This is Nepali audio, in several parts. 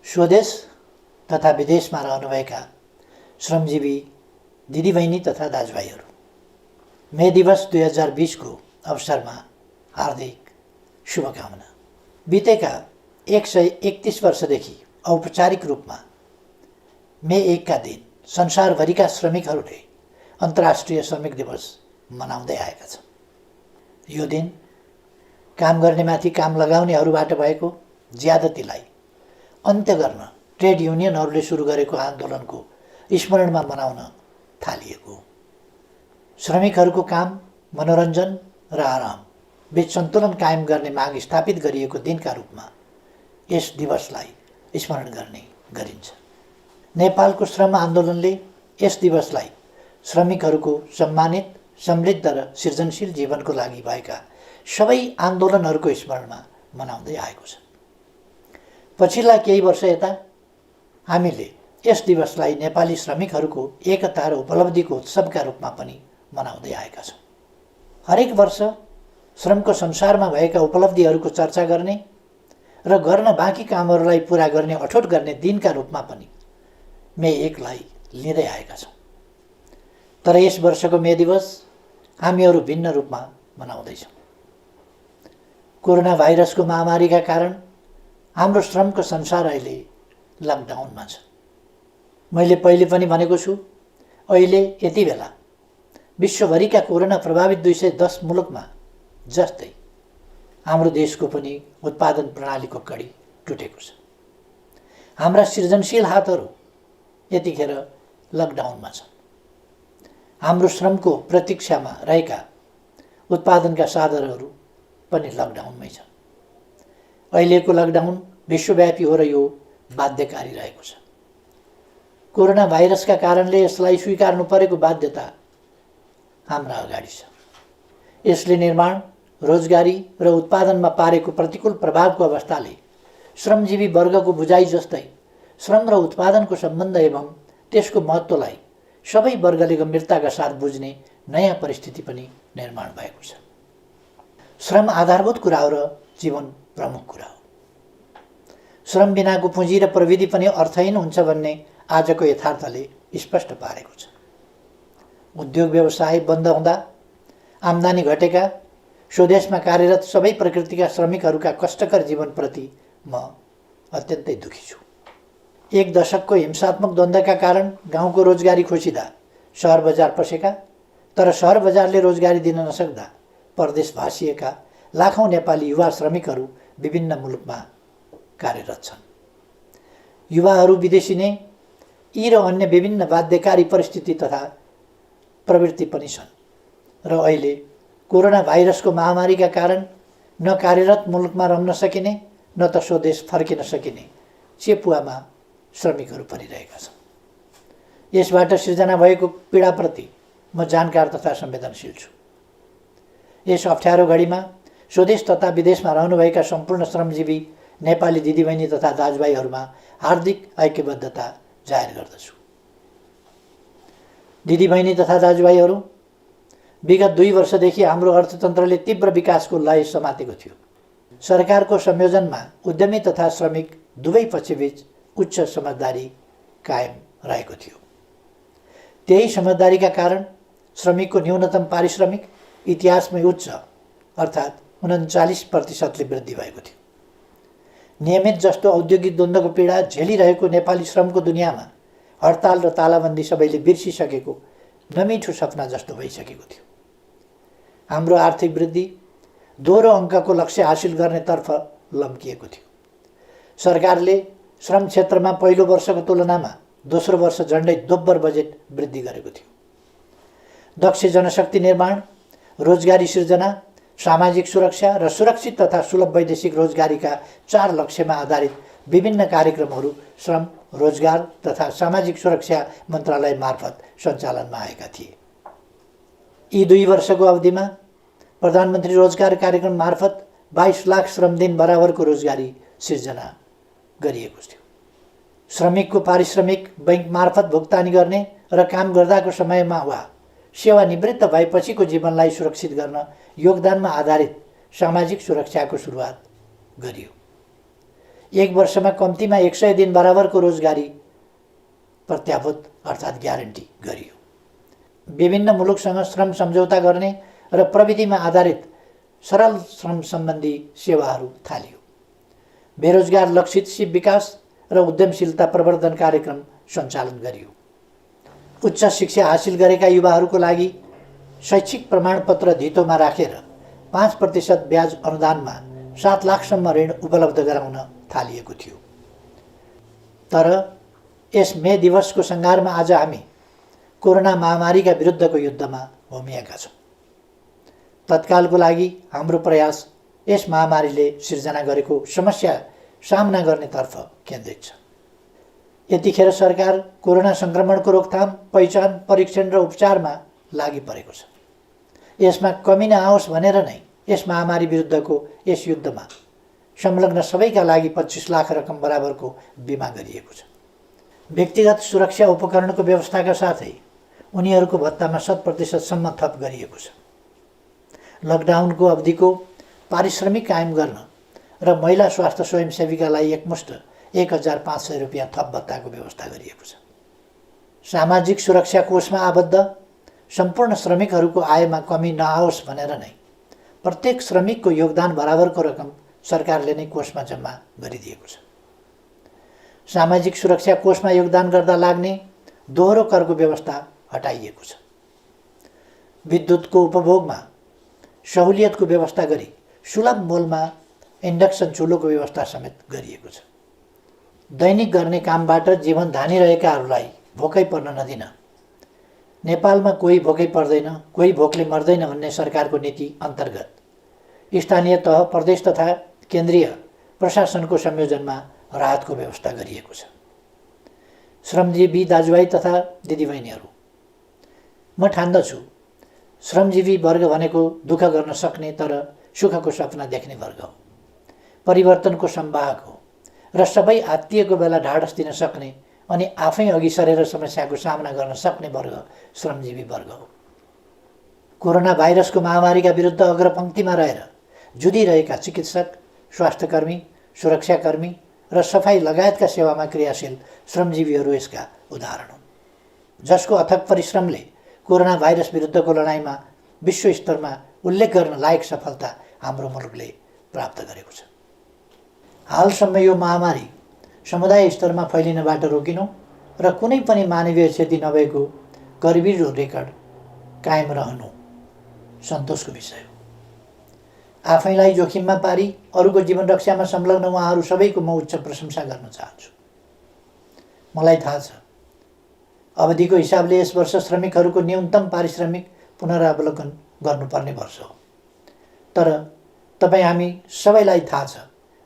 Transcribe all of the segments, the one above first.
स्वदेश तथा विदेशमा रहनुभएका श्रमजीवी दिदीबहिनी तथा दाजुभाइहरू, मे दिवस 2020 को अवसरमा हार्दिक शुभकामना। बितेका 131 वर्षदेखि औपचारिक रूपमा मे 1 का दिन संसारभरिका श्रमिकहरूले अन्तर्राष्ट्रिय श्रमिक दिवस मनाउँदै आएका छन्। यो दिन काम गर्नेमाथि काम लगाउनेहरूबाट भएको ज्यादतीलाई अन्त्य गर्न ट्रेड युनियनहरूले सुरु गरेको आन्दोलनको स्मरणमा मनाउन थालिएको। श्रमिकहरूको काम, मनोरञ्जन र आराम बीच सन्तुलन कायम गर्ने माग स्थापित गरिएको दिनका रूपमा यस दिवसलाई स्मरण गर्ने गरिन्छ। नेपालको श्रम आन्दोलनले यस दिवसलाई श्रमिकहरूको सम्मानित, समृद्ध र सृजनशील जीवनको लागि भएका सबै आन्दोलनहरूको स्मरणमा मनाउँदै आएको छ। पछिल्ला केही वर्ष यता हामीले यस दिवसलाई नेपाली श्रमिकहरूको एकता र उपलब्धिको उत्सवका रूपमा पनि मनाउँदै आएका छौँ। हरेक वर्ष श्रमको संसारमा भएका उपलब्धिहरूको चर्चा गर्ने र गर्न बाँकी कामहरूलाई पुरा गर्ने अठोट गर्ने दिनका रूपमा पनि मे 1 लाई लिँदै आएका छौँ। तर यस वर्षको मे दिवस हामीहरू भिन्न रूपमा मनाउँदैछौँ। कोरोना भाइरसको महामारीका कारण हाम्रो श्रमको संसार अहिले लकडाउनमा छ। मैले पहिले पनि भनेको छु, अहिले यति बेला विश्वभरिका कोरोना प्रभावित 210 मुलुकमा जस्तै हाम्रो देशको पनि उत्पादन प्रणालीको कडी टुटेको छ। हाम्रा सृजनशील हातहरू यतिखेर लकडाउनमा छन्। हाम्रो श्रमको प्रतीक्षामा रहेका उत्पादनका साधनहरू पनि लकडाउनमै छन्। अहिलेको लकडाउन विश्वव्यापी हो र यो बाध्यकारी रहेको छ। कोरोना भाइरसका कारणले यसलाई स्वीकार्नु परेको बाध्यता हाम्रा अगाडि छ। यसले निर्माण, रोजगारी र उत्पादनमा पारेको प्रतिकूल प्रभावको अवस्थाले श्रमजीवी वर्गको बुझाइ जस्तै श्रम र उत्पादनको सम्बन्ध एवं त्यसको महत्त्वलाई सबै वर्गले गम्भीरताका साथ बुझ्ने नयाँ परिस्थिति पनि निर्माण भएको छ। श्रम आधारभूत कुरा हो र जीवन प्रमुख कुरा हो। श्रम बिनाको पुँजी र प्रविधि पनि अर्थहीन हुन्छ भन्ने आजको यथार्थले स्पष्ट पारेको छ। उद्योग व्यवसाय बन्द हुँदा आम्दानी घटेका, स्वदेशमा कार्यरत सबै प्रकृतिका श्रमिकहरूका कष्टकर जीवनप्रति म अत्यन्तै दुखी छु। 1 दशकको हिंसात्मक द्वन्द्वका कारण गाउँको रोजगारी खोसिँदा सहर बजार पसेका, तर सहर बजारले रोजगारी दिन नसक्दा परदेश भासिएका लाखौँ नेपाली युवा श्रमिकहरू विभिन्न मुलुकमा कार्यरत छन्। युवाहरू विदेशिने यी र अन्य विभिन्न बाध्यकारी परिस्थिति तथा प्रवृत्ति पनि छन् र अहिले कोरोना भाइरसको महामारीका कारण न कार्यरत मुलुकमा रम्न सकिने न त स्वदेश फर्किन सकिने चेपुवामा श्रमिकहरू परिरहेका छन्। यसबाट सिर्जना भएको पीडाप्रति म जानकार तथा संवेदनशील छु। यस अप्ठ्यारो घडीमा स्वदेश तथा विदेशमा रहनुभएका सम्पूर्ण श्रमजीवी नेपाली दिदीबहिनी तथा दाजुभाइहरूमा हार्दिक ऐक्यबद्धता जाहेर गर्दछु। दिदीबहिनी तथा दाजुभाइहरू, विगत 2 वर्षदेखि हाम्रो अर्थतन्त्रले तीव्र विकासको लय समातेको थियो। सरकारको संयोजनमा उद्यमी तथा श्रमिक दुवै पक्षबीच उच्च समझदारी कायम रहेको थियो। त्यही समझदारीका कारण श्रमिकको न्यूनतम पारिश्रमिक इतिहासमै उच्च अर्थात् 39% वृद्धि भएको थियो। नियमित जस्तो औद्योगिक द्वन्द्वको पीडा झेलिरहेको नेपाली श्रमको दुनियाँमा हडताल र तालाबन्दी सबैले बिर्सिसकेको नमिठो सपना जस्तो भइसकेको थियो। हाम्रो आर्थिक वृद्धि दोहोरो अङ्कको लक्ष्य हासिल गर्नेतर्फ लम्किएको थियो। सरकारले श्रम क्षेत्रमा पहिलो वर्षको तुलनामा दोस्रो वर्ष झन्डै दोब्बर बजेट वृद्धि गरेको थियो। दक्ष जनशक्ति निर्माण, रोजगारी सृजना, सामाजिक सुरक्षा र सुरक्षित तथा सुलभ वैदेशिक रोजगारीका 4 लक्ष्यमा आधारित विभिन्न कार्यक्रमहरू श्रम, रोजगार तथा सामाजिक सुरक्षा मन्त्रालय मार्फत सञ्चालनमा आएका थिए। यी 2 वर्षको अवधिमा प्रधानमन्त्री रोजगार कार्यक्रम मार्फत 22 लाख श्रमदिन बराबरको रोजगारी सिर्जना गरिएको थियो। श्रमिकको पारिश्रमिक बैंक मार्फत भुक्तानी गर्ने र काम गर्दाको समयमा वा सेवानिवृत्त भएपछिको जीवनलाई सुरक्षित गर्न योगदानमा आधारित सामाजिक सुरक्षाको सुरुवात गरियो। 1 वर्षमा कम्तीमा 100 दिन बराबरको रोजगारी प्रत्याभूत अर्थात् ग्यारेन्टी गरियो। विभिन्न मुलुकसँग श्रम सम्झौता गर्ने र प्रविधिमा आधारित सरल श्रम सम्बन्धी सेवाहरू थालियो। बेरोजगार लक्षित सिप विकास र उद्यमशीलता प्रवर्धन कार्यक्रम सञ्चालन गरियो। उच्च शिक्षा हासिल गरेका युवाहरूको लागि शैक्षिक प्रमाणपत्र धितोमा राखेर 5% ब्याज अनुदानमा 7 लाखसम्म ऋण उपलब्ध गराउन थालिएको थियो। तर यस मे दिवसको सङ्घारमा आज हामी कोरोना महामारीका विरुद्धको युद्धमा होमिएका छौँ। तत्कालको लागि हाम्रो प्रयास यस महामारीले सिर्जना गरेको समस्या सामना गर्नेतर्फ केन्द्रित छ। यतिखेर सरकार कोरोना सङ्क्रमणको रोकथाम, पहिचान, परीक्षण र उपचारमा लागि परेको छ। यसमा कमी नआओस् भनेर नै यस महामारी विरुद्धको यस युद्धमा संलग्न सबैका लागि 25 लाख रकम बराबरको बिमा गरिएको छ। व्यक्तिगत सुरक्षा उपकरणको व्यवस्थाका साथै उनीहरूको भत्तामा 100% सम्म थप गरिएको छ। लकडाउनको अवधिको पारिश्रमिक कायम गर्न र महिला स्वास्थ्य स्वयंसेवीकालाई एकमुष्ट 1500 रुपियाँ थप भत्ताको व्यवस्था गरिएको छ। सामाजिक सुरक्षा कोषमा आबद्ध सम्पूर्ण श्रमिकहरूको आयमा कमी नआओस् भनेर नै प्रत्येक श्रमिकको योगदान बराबरको रकम सरकारले नै कोषमा जम्मा गरिदिएको छ। सामाजिक सुरक्षा कोषमा योगदान गर्दा लाग्ने दोहोरो करको व्यवस्था हटाइएको छ। विद्युतको उपभोगमा सहुलियतको व्यवस्था गरी सुलभ मूल्यमा इन्डक्सन चुलोको व्यवस्था समेत गरिएको छ। दैनिक गर्ने कामबाट जीवन धानिरहेकाहरूलाई भोकै पर्न नदिन, नेपालमा कोही भोकै पर्दैन, कोही भोकले मर्दैन भन्ने सरकारको नीति अन्तर्गत स्थानीय तह, प्रदेश तथा केन्द्रीय प्रशासनको संयोजनमा राहतको व्यवस्था गरिएको छ। श्रमजीवी दाजुभाइ तथा दिदीबहिनीहरू, म ठान्दछु श्रमजीवी वर्ग भनेको दुःख गर्न सक्ने तर सुखको सपना देख्ने वर्ग हो, परिवर्तनको संवाहक हो र सबै आत्तिएको बेला ढाडस दिन सक्ने अनि आफै अघि सरेर समस्याको सामना गर्न सक्ने वर्ग श्रमजीवी वर्ग हो। कोरोना भाइरसको महामारीका विरुद्ध अग्रपङ्क्तिमा रहेर जुधिरहेका चिकित्सक, स्वास्थ्यकर्मी, सुरक्षाकर्मी र सफाई लगायतका सेवामा क्रियाशील श्रमजीवीहरू यसका उदाहरण हुन्, जसको अथक परिश्रमले कोरोना भाइरस विरुद्धको लडाइँमा विश्व स्तरमा उल्लेख गर्न लायक सफलता हाम्रो मुलुकले प्राप्त गरेको छ। हालसम्म यो महामारी समुदाय स्तरमा फैलिनबाट रोकिनु र कुनै पनि मानवीय क्षति नभएको गरिबीको रेकर्ड कायम रहनु सन्तोषको विषय हो। आफैलाई जोखिममा पारी अरूको जीवन रक्षामा संलग्न उहाँहरू सबैको म उच्च प्रशंसा गर्न चाहन्छु। मलाई थाहा छ अवधिको हिसाबले यस वर्ष श्रमिकहरूको न्यूनतम पारिश्रमिक पुनरावलोकन गर्नुपर्ने वर्ष हो। तर तपाईँ हामी सबैलाई थाहा छ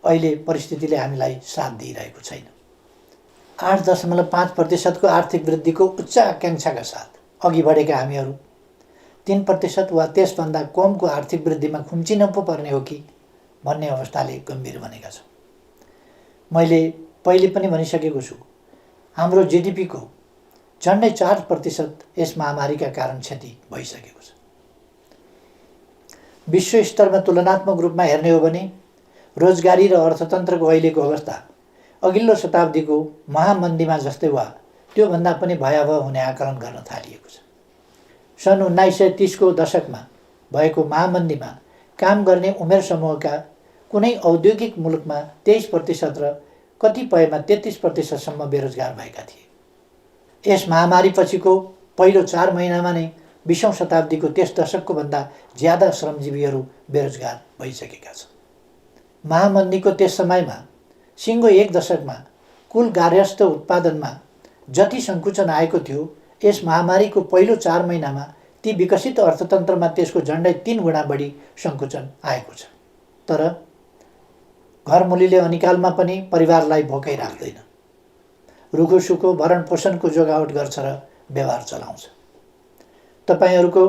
अहिले परिस्थितिले हामीलाई साथ दिइरहेको छैन। 8.5% को आर्थिक वृद्धिको उच्च आकाङ्क्षाका साथ अघि बढेका हामीहरू 3% वा त्यसभन्दा कमको आर्थिक वृद्धिमा खुम्चिन पो पर्ने हो कि भन्ने अवस्थाले गम्भीर बनेका छौँ। मैले पहिले पनि भनिसकेको छु, हाम्रो जीडीपीको झन्डै 4% यस महामारीका कारण क्षति भइसकेको छ। विश्व स्तरमा तुलनात्मक रूपमा हेर्ने हो भने रोजगारी र अर्थतन्त्रको अहिलेको अवस्था अघिल्लो शताब्दीको महामन्दीमा जस्तै वा त्योभन्दा पनि भयावह हुने आकलन गर्न थालिएको छ। सन् 1930 को दशकमा भएको महामन्दीमा काम गर्ने उमेर समूहका कुनै औद्योगिक मुलुकमा 23% र कतिपयमा 33% सम्म बेरोजगार भएका थिए। यस महामारी पछिको पहिलो 4 महिनामा नै 20औं शताब्दीको त्यस दशकको भन्दा ज्यादा श्रमजीवीहरू बेरोजगार भइसकेका छन्। महामन्दीको त्यस समयमा सिङ्गो 1 दशकमा कुल गार्हस्थ्य उत्पादनमा जति सङ्कुचन आएको थियो, यस महामारीको पहिलो 4 महिनामा ती विकसित अर्थतन्त्रमा त्यसको झन्डै 3 गुणा बढी सङ्कुचन आएको छ। तर घरमुलीले अनिकालमा पनि परिवारलाई भोकै राख्दैन, रुखो सुखो भरण पोषणको जोगावट गर्छ र व्यवहार चलाउँछ। तपाईँहरूको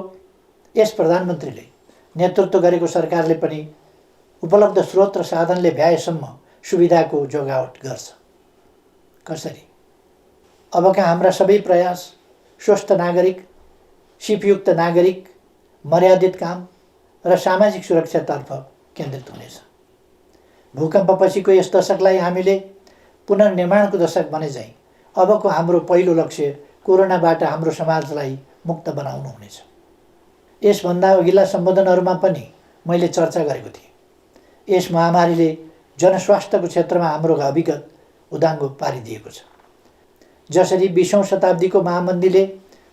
यस प्रधानमन्त्रीले नेतृत्व गरेको सरकारले पनि उपलब्ध स्रोत र साधनले भ्याएसम्म सुविधाको जोगावट गर्छ। कसरी? अबका हाम्रा सबै प्रयास स्वस्थ नागरिक, सिपयुक्त नागरिक, मर्यादित काम र सामाजिक सुरक्षातर्फ केन्द्रित हुनेछ। भूकम्पपछिको यस दशकलाई हामीले पुनर्निर्माणको दशक बने चाहिँ अबको हाम्रो पहिलो लक्ष्य कोरोनाबाट हाम्रो समाजलाई मुक्त बनाउनु हुनेछ। यसभन्दा अघिल्ला सम्बोधनहरूमा पनि मैले चर्चा गरेको थिएँ। यस महामारीले जनस्वास्थ्यको क्षेत्रमा हाम्रो अभिगत उदाङ्गो पारिदिएको छ। जसरी 20औं शताब्दीको महामन्दीले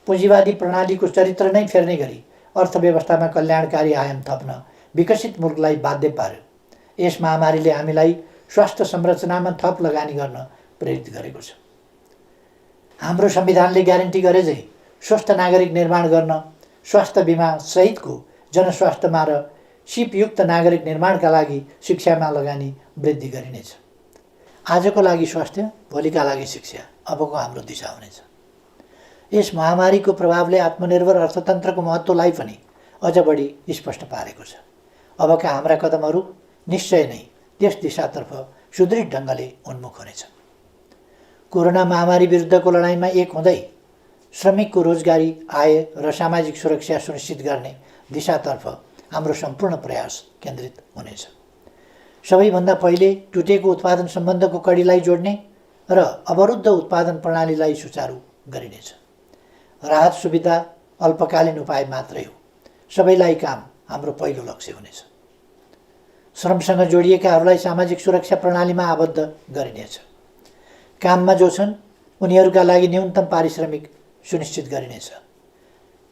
पुँजीवादी प्रणालीको चरित्र नै फेर्ने गरी अर्थव्यवस्थामा कल्याणकारी आयाम थप्न विकसित मुलुकलाई बाध्य पार्यो, यस महामारीले हामीलाई स्वास्थ्य संरचनामा थप लगानी गर्न प्रेरित गरेको छ। हाम्रो संविधानले ग्यारेन्टी गरे झै स्वस्थ नागरिक निर्माण गर्न स्वास्थ्य बिमा सहितको जनस्वास्थ्यमा र सिपयुक्त नागरिक निर्माणका लागि शिक्षामा लगानी वृद्धि गरिनेछ। आजको लागि स्वास्थ्य, भोलिका लागि शिक्षा अबको हाम्रो दिशा हुनेछ। यस महामारीको प्रभावले आत्मनिर्भर अर्थतन्त्रको महत्त्वलाई पनि अझ बढी स्पष्ट पारेको छ। अबका हाम्रा कदमहरू निश्चय नै त्यस दिशातर्फ सुदृढ ढङ्गले उन्मुख हुनेछन्। कोरोना महामारी विरुद्धको लडाइँमा एक हुँदै श्रमिकको रोजगारी, आय र सामाजिक सुरक्षा सुनिश्चित गर्ने दिशातर्फ हाम्रो सम्पूर्ण प्रयास केन्द्रित हुनेछ। सबैभन्दा पहिले टुटेको उत्पादन सम्बन्धको कडीलाई जोड्ने र अवरुद्ध उत्पादन प्रणालीलाई सुचारू गरिनेछ। राहत सुविधा अल्पकालीन उपाय मात्रै हो, सबैलाई काम हाम्रो पहिलो लक्ष्य हुनेछ। श्रमसँग जोडिएकाहरूलाई सामाजिक सुरक्षा प्रणालीमा आबद्ध गरिनेछ। काममा जो छन् उनीहरूका लागि न्यूनतम पारिश्रमिक सुनिश्चित गरिनेछ।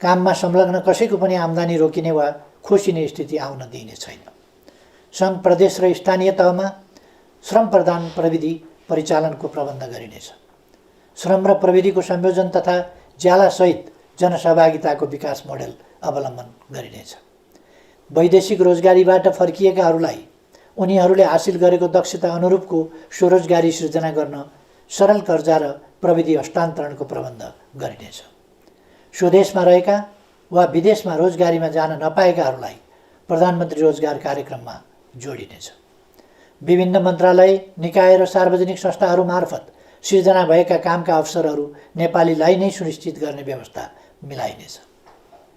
काममा संलग्न कसैको पनि आम्दानी रोकिने वा खोसिने स्थिति आउन दिइने छैन। सङ्घ, प्रदेश र स्थानीय तहमा श्रम प्रदान प्रविधि परिचालनको प्रबन्ध गरिनेछ। श्रम र प्रविधिको संयोजन तथा ज्यालासहित जनसहभागिताको विकास मोडेल अवलम्बन गरिनेछ। वैदेशिक रोजगारीबाट फर्किएकाहरूलाई उनीहरूले हासिल गरेको दक्षता अनुरूपको स्वरोजगारी सृजना गर्न सरल कर्जा र प्रविधि हस्तान्तरणको प्रबन्ध गरिनेछ। स्वदेशमा रहेका वा विदेशमा रोजगारीमा जान नपाएकाहरूलाई प्रधानमन्त्री रोजगार कार्यक्रममा जोडिनेछ। विभिन्न मन्त्रालय, निकाय र सार्वजनिक संस्थाहरू मार्फत सिर्जना भएका कामका अवसरहरू नेपालीलाई नै सुनिश्चित गर्ने व्यवस्था मिलाइनेछ।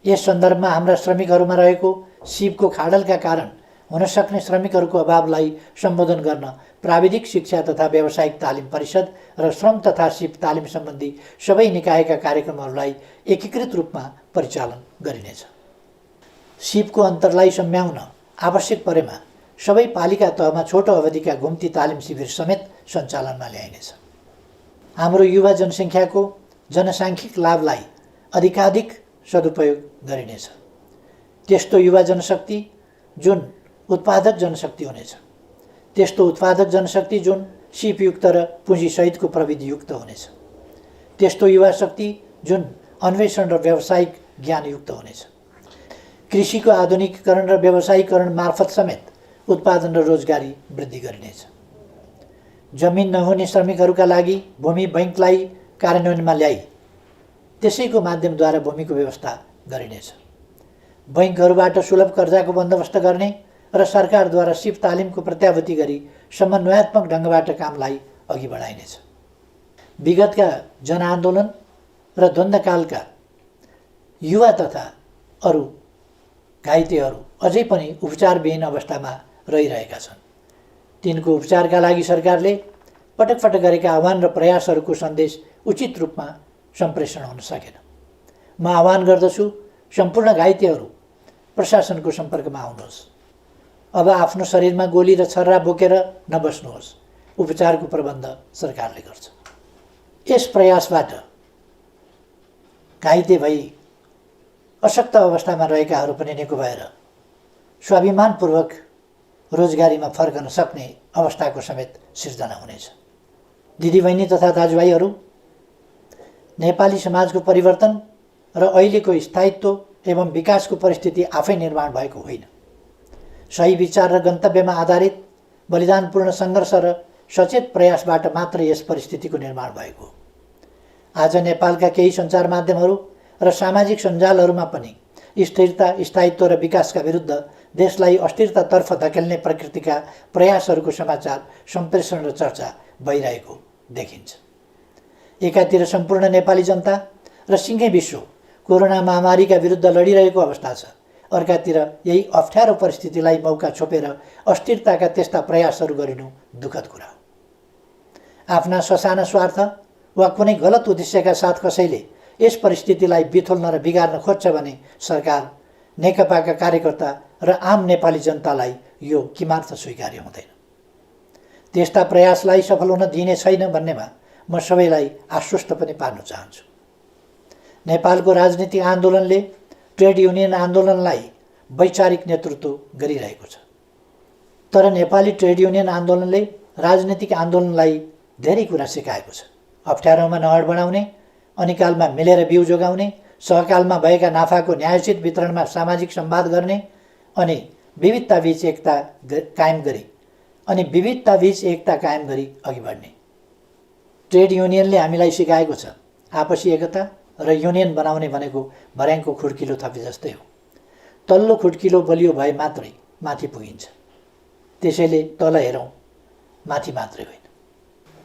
यस सन्दर्भमा हाम्रा श्रमिकहरूमा रहेको सिपको खाडलका कारण हुन सक्ने श्रमिकहरूको अभावलाई सम्बोधन गर्न प्राविधिक शिक्षा तथा व्यावसायिक तालिम परिषद र श्रम तथा सिप तालिम सम्बन्धी सबै निकायका कार्यक्रमहरूलाई एकीकृत रूपमा परिचालन गरिनेछ। सिपको अन्तरलाई सम्झाउन आवश्यक परेमा सबै पालिका तहमा छोटो अवधिका घुम्ती तालिम शिविर समेत सञ्चालनमा ल्याइनेछ। हाम्रो युवा जनसङ्ख्याको जनसाङ्ख्यिक लाभलाई अधिकाधिक सदुपयोग गरिनेछ। त्यस्तो युवा जनशक्ति जुन उत्पादक जनशक्ति हुनेछ, त्यस्तो उत्पादक जनशक्ति जुन सिपयुक्त र पुँजीसहितको प्रविधियुक्त हुनेछ, त्यस्तो युवा शक्ति जुन अन्वेषण र व्यावसायिक ज्ञानयुक्त हुनेछ। कृषिको आधुनिकीकरण र व्यावसायीकरण मार्फत समेत उत्पादन र रोजगारी वृद्धि गरिनेछ। जमिन नहुने श्रमिकहरूका लागि भूमि बैङ्कलाई कार्यान्वयनमा ल्याई त्यसैको माध्यमद्वारा भूमिको व्यवस्था गरिनेछ। बैङ्कहरूबाट सुलभ कर्जाको बन्दोबस्त गर्ने र सरकारद्वारा सिप तालिमको प्रत्याभूति गरी समन्वयात्मक ढङ्गबाट कामलाई अघि बढाइनेछ। विगतका जनआन्दोलन र द्वन्द्वकालका युवा तथा अरू घाइतेहरू अझै पनि उपचारविहीन अवस्थामा रहिरहेका छन्। तिनको उपचारका लागि सरकारले पटक पटक गरेका आह्वान र प्रयासहरूको सन्देश उचित रूपमा सम्प्रेषण हुन सकेन। म आह्वान गर्दछु सम्पूर्ण घाइतेहरू प्रशासनको सम्पर्कमा आउनुहोस्। अब आफ्नो शरीरमा गोली र छर्रा बोकेर नबस्नुहोस्। उपचारको प्रबन्ध सरकारले गर्छ। यस प्रयासबाट घाइते भई अशक्त अवस्थामा रहेकाहरू पनि निको भएर स्वाभिमानपूर्वक रोजगारीमा फर्कन सक्ने अवस्थाको समेत सिर्जना हुनेछ। दिदीबहिनी तथा दाजुभाइहरू, नेपाली समाजको परिवर्तन र अहिलेको स्थायित्व एवं विकासको परिस्थिति आफै निर्माण भएको होइन। सही विचार र गन्तव्यमा आधारित बलिदानपूर्ण सङ्घर्ष र सचेत प्रयासबाट मात्र यस परिस्थितिको निर्माण भएको हो। आज नेपालका केही सञ्चार माध्यमहरू र सामाजिक सञ्जालहरूमा पनि स्थिरता, स्थायित्व र विकासका विरुद्ध देशलाई अस्थिरतातर्फ धकेल्ने प्रकृतिका प्रयासहरूको समाचार सम्प्रेषण र चर्चा भइरहेको देखिन्छ। एकातिर सम्पूर्ण नेपाली जनता र सिङ्गै विश्व कोरोना महामारीका विरुद्ध लडिरहेको अवस्था छ। अर्कातिर यही अप्ठ्यारो परिस्थितिलाई मौका छोपेर अस्थिरताका त्यस्ता प्रयासहरू गरिनु दुःखद कुरा हो। आफ्ना ससाना स्वार्थ वा कुनै गलत उद्देश्यका साथ कसैले यस परिस्थितिलाई बिथोल्न र बिगार्न खोज्छ भने सरकार, नेकपाका कार्यकर्ता र आम नेपाली जनतालाई यो किमार्थ स्वीकार्य हुँदैन। त्यस्ता प्रयासलाई सफल हुन दिइने छैन भन्नेमा म सबैलाई आश्वस्त पनि पार्न चाहन्छु। नेपालको राजनीतिक आन्दोलनले ट्रेड युनियन आन्दोलनलाई वैचारिक नेतृत्व गरिरहेको छ, तर नेपाली ट्रेड युनियन आन्दोलनले राजनीतिक आन्दोलनलाई धेरै कुरा सिकाएको छ। अप्ठ्यारोमा नहड बनाउने, अनिकालमा मिलेर बिउ जोगाउने, सहकालमा भएका नाफाको न्यायोचित वितरणमा सामाजिक संवाद गर्ने अनि विविधताबीच एकता कायम गरी अघि बढ्ने। ट्रेड युनियनले हामीलाई सिकाएको छ आपसी एकता र युनियन बनाउने भनेको भर्याङको खुड्किलो थपे जस्तै हो। तल्लो खुड्किलो बलियो भए मात्रै माथि पुगिन्छ। त्यसैले तल हेरौँ, माथि मात्रै होइन।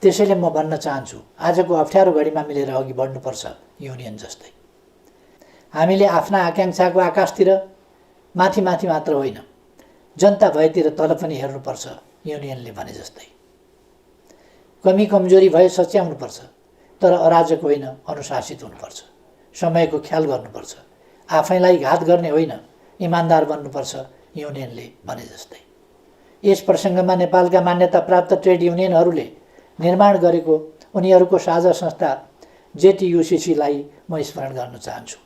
त्यसैले म भन्न चाहन्छु, आजको अप्ठ्यारो घडीमा मिलेर अघि बढ्नुपर्छ युनियन जस्तै। हामीले आफ्ना आकाङ्क्षाको आकाशतिर माथि मात्र होइन, जनता भएतिर तल पनि हेर्नुपर्छ युनियनले भने जस्तै। कमी कमजोरी भए सच्याउनुपर्छ, तर अराजक होइन, अनुशासित हुनुपर्छ। समयको ख्याल गर्नुपर्छ, आफैलाई घात गर्ने होइन, इमान्दार बन्नुपर्छ युनियनले भने जस्तै। यस प्रसङ्गमा नेपालका मान्यता प्राप्त ट्रेड युनियनहरूले निर्माण गरेको उनीहरूको साझा संस्था जेटियुसीलाई म स्मरण गर्न चाहन्छु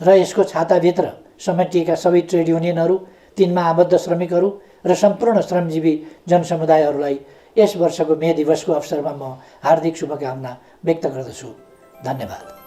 र यसको छाताभित्र समेटिएका सबै ट्रेड युनियनहरू, तिनमा आबद्ध श्रमिकहरू र सम्पूर्ण श्रमजीवी जनसमुदायहरूलाई यस वर्षको मे दिवसको अवसरमा म हार्दिक शुभकामना व्यक्त गर्दछु। धन्यवाद।